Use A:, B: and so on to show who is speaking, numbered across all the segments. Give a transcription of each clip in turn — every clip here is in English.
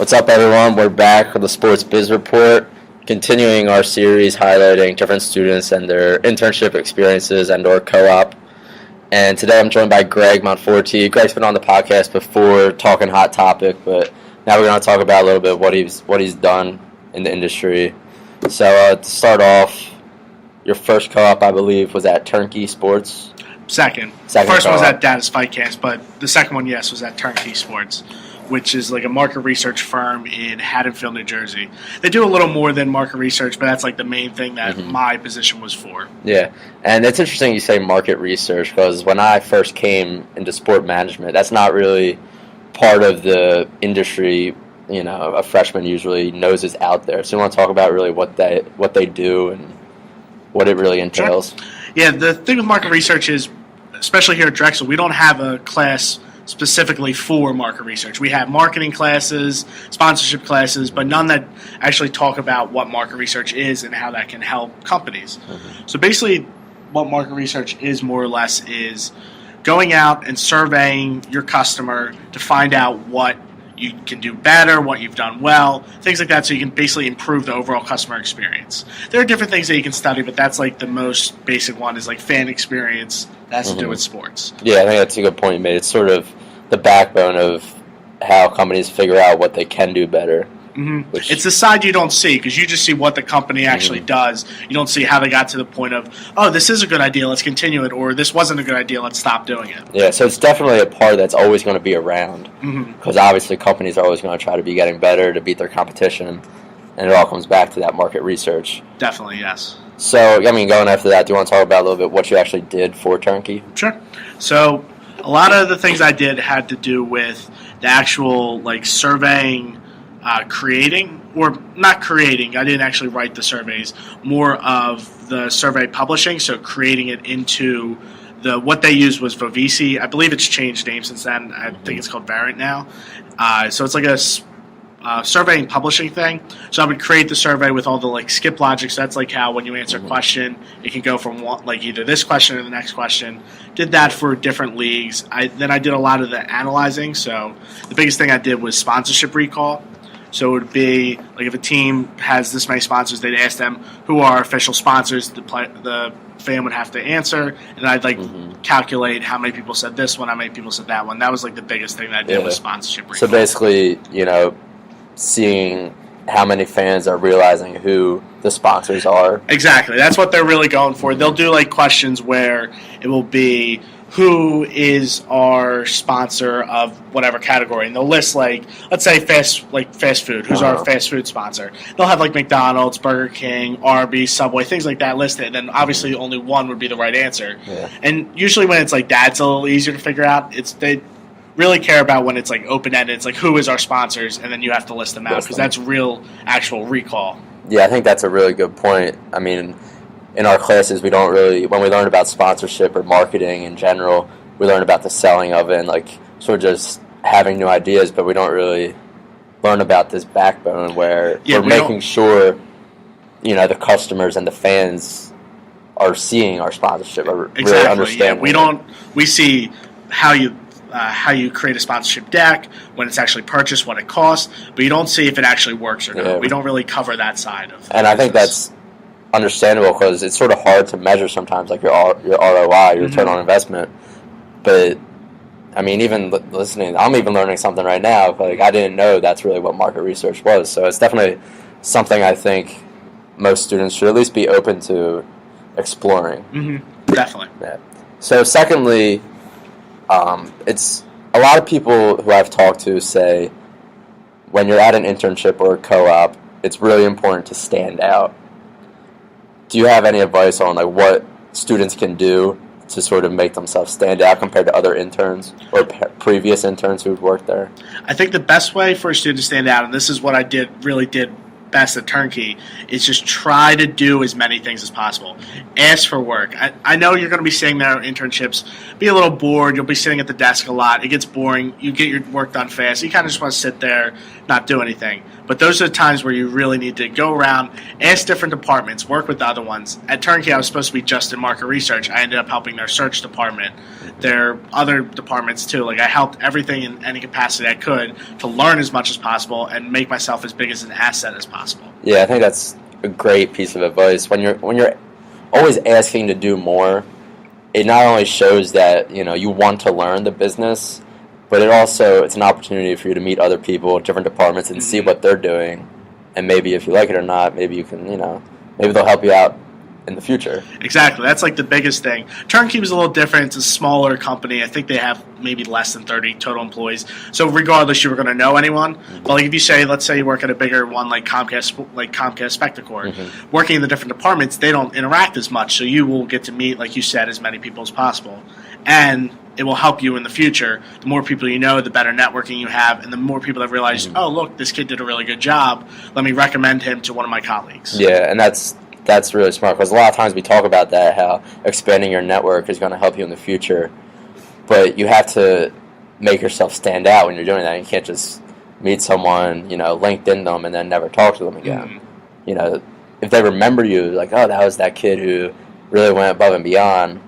A: What's up, everyone? We're back with the Sports Biz Report, continuing our series highlighting different students and their internship experiences and/or co-op. And today I'm joined by Greg Monforte. Greg's been on the podcast before talking hot topic, but now we're going to talk about a little bit of what he's done in the industry. So to start off, your first co-op, I believe, was at Turnkey Sports.
B: Second. First one was at Data's Fightcast, but the second one, yes, was at Turnkey Sports, which is like a market research firm in Haddonfield, New Jersey. They do a little more than market research, but that's like the main thing that my position was for. Yeah, and it's interesting you say market research, because when I first came into sport management, that's not really part of the industry. You know, a freshman usually knows is out there. So you want to talk about really what they do and what it really entails? Sure. Yeah, the thing with market research is, especially here at Drexel, we don't have a class specifically for market research. We have marketing classes, sponsorship classes, but none that actually talk about what market research is and how that can help companies. So basically what market research is more or less is going out and surveying your customer to find out what you can do better, what you've done well, things like that, so you can basically improve the overall customer experience. There are different things that you can study, but that's like the most basic one is like fan experience that has to do with sports.
A: Yeah, I think that's a good point you made. It's sort of the backbone of how companies figure out what they can do better.
B: It's the side you don't see, because you just see what the company actually does. You don't see how they got to the point of, oh, this is a good idea, let's continue it, or this wasn't a good idea, let's stop doing it.
A: Yeah, so it's definitely a part that's always going to be around, because obviously companies are always going to try to be getting better to beat their competition, and it all comes back to that market research.
B: Definitely, yes.
A: So, I mean, going after that, do you want to talk about a little bit what you actually did for Turnkey?
B: Sure. So, a lot of the things I did had to do with the actual, like, surveying, creating, or not creating, I didn't actually write the surveys, more of the survey publishing, so creating it into what they used was Vovisi. I believe it's changed name since then. I think it's called Variant now. So it's like a surveying publishing thing. So I would create the survey with all the like skip logic. So that's like how when you answer a question, it can go from one, like either this question or the next question. Did that for different leagues. Then I did a lot of the analyzing. So the biggest thing I did was sponsorship recall. So it would be like if a team has this many sponsors, they'd ask them who are official sponsors. The fan would have to answer, and I'd like calculate how many people said this one, how many people said that one. That was like the biggest thing that I did with sponsorship recall.
A: So basically, you know, seeing how many fans are realizing who the sponsors are.
B: Exactly. That's what they're really going for. They'll do like questions where it will be who is our sponsor of whatever category, and they'll list like, let's say fast food. Who's our fast food sponsor? They'll have like McDonald's, Burger King, Arby's, Subway, things like that listed. And then obviously only one would be the right answer. Yeah. And usually when it's like that, it's a little easier to figure out. They really care about when it's like open-ended. It's like who is our sponsors, and then you have to list them out because that's real actual recall.
A: Yeah, I think that's a really good point. I mean, in our classes, we don't really, when we learn about sponsorship or marketing in general, we learn about the selling of it and like sort of just having new ideas, but we don't really learn about this backbone where we're making sure, you know, the customers and the fans are seeing our sponsorship, are really understanding.
B: Yeah, we see how you create a sponsorship deck, when it's actually purchased, what it costs, but you don't see if it actually works or not. Yeah. We don't really cover that side of
A: and I think that's understandable, because it's sort of hard to measure sometimes, like your ROI, your return on investment. But I mean, even listening, I'm even learning something right now. Like, I didn't know that's really what market research was. So it's definitely something I think most students should at least be open to exploring.
B: Definitely.
A: Yeah. So secondly, it's a lot of people who I've talked to say when you're at an internship or a co-op, it's really important to stand out. Do you have any advice on like what students can do to sort of make themselves stand out compared to other interns or previous interns who've worked there?
B: I think the best way for a student to stand out, and this is what I really did best at Turnkey is just try to do as many things as possible. Ask for work. I know you're going to be sitting there at internships, be a little bored. You'll be sitting at the desk a lot. It gets boring. You get your work done fast. You kind of just want to sit there, not do anything. But those are the times where you really need to go around, ask different departments, work with the other ones. At Turnkey, I was supposed to be just in market research. I ended up helping their search department, their other departments too. Like I helped everything in any capacity I could to learn as much as possible and make myself as big as an asset as possible.
A: Yeah, I think that's a great piece of advice. When you're always asking to do more, it not only shows that you want to learn the business, but it's an opportunity for you to meet other people, different departments, and see what they're doing. And maybe if you like it or not, maybe you can, maybe they'll help you out in the future.
B: Exactly. That's like the biggest thing. Turnkey was a little different. It's a smaller company. I think they have maybe less than 30 total employees. So regardless, you were going to know anyone. But like if you let's say you work at a bigger one like Comcast Spectacor, working in the different departments, they don't interact as much. So you will get to meet, like you said, as many people as possible. And it will help you in the future. The more people you know, the better networking you have, and the more people that realize, oh, look, this kid did a really good job. Let me recommend him to one of my colleagues.
A: Yeah, and that's really smart, because a lot of times we talk about that, how expanding your network is going to help you in the future. But you have to make yourself stand out when you're doing that. You can't just meet someone, LinkedIn them, and then never talk to them again. If they remember you, like, oh, that was that kid who really went above and beyond,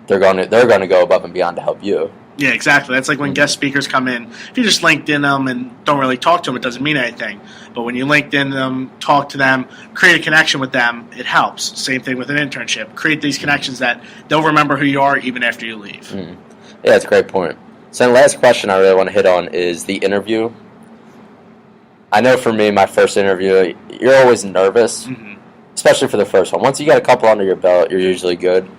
A: they're going to go above and beyond to help you.
B: Yeah, exactly. That's like when guest speakers come in. If you just LinkedIn them and don't really talk to them, it doesn't mean anything. But when you LinkedIn them, talk to them, create a connection with them, it helps. Same thing with an internship. Create these connections that they'll remember who you are even after you leave.
A: Yeah, that's a great point. So the last question I really want to hit on is the interview. I know for me, my first interview, you're always nervous, especially for the first one. Once you get a couple under your belt, you're usually good.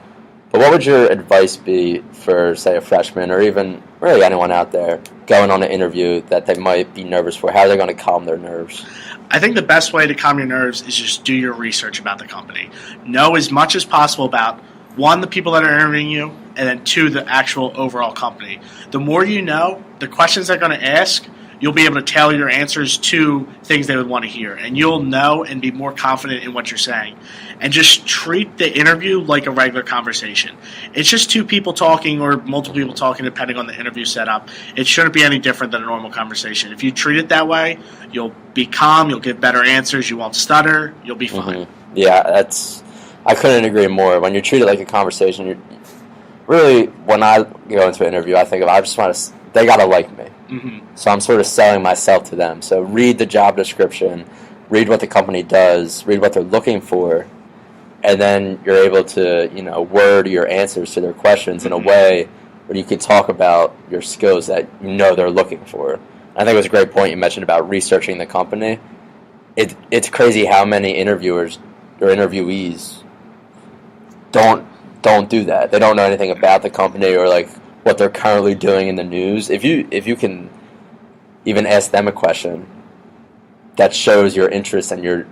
A: But what would your advice be for, say, a freshman or even really anyone out there going on an interview that they might be nervous for? How are they going to calm their nerves?
B: I think the best way to calm your nerves is just do your research about the company. Know as much as possible about, one, the people that are interviewing you, and then two, the actual overall company. The more you know, the questions they're going to ask, you'll be able to tailor your answers to things they would want to hear. And you'll know and be more confident in what you're saying. And just treat the interview like a regular conversation. It's just two people talking or multiple people talking depending on the interview setup. It shouldn't be any different than a normal conversation. If you treat it that way, you'll be calm, you'll get better answers, you won't stutter, you'll be fine.
A: Yeah, I couldn't agree more. When you treat it like a conversation, really, when I go into an interview, I think they got to like me. So I'm sort of selling myself to them. So read the job description, read what the company does, read what they're looking for, and then you're able to, word your answers to their questions in a way where you can talk about your skills that they're looking for. I think it was a great point you mentioned about researching the company. It's crazy how many interviewers or interviewees don't do that. They don't know anything about the company or like what they're currently doing in the news. If you can even ask them a question that shows your interest and your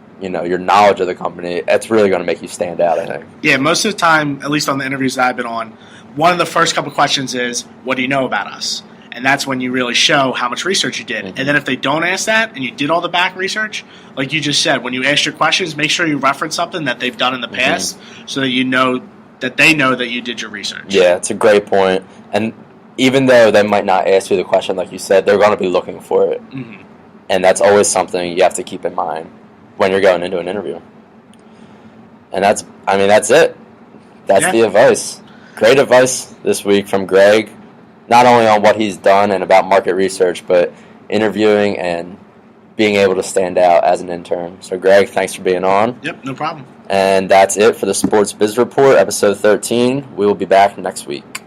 A: knowledge of the company, that's really going to make you stand out, I think.
B: Yeah, most of the time, at least on the interviews that I've been on, one of the first couple questions is, what do you know about us? And that's when you really show how much research you did. And then if they don't ask that and you did all the back research, like you just said, when you ask your questions, make sure you reference something that they've done in the past so that they know that you did your research. Yeah,
A: it's a great point. And even though they might not ask you the question like you said, they're going to be looking for it. And that's always something you have to keep in mind when you're going into an interview. And that's it. That's the advice. Great advice this week from Greg, not only on what he's done and about market research, but interviewing and being able to stand out as an intern. So, Greg, thanks for being on.
B: Yep, no problem.
A: And that's it for the Sports Biz Report, episode 13. We will be back next week.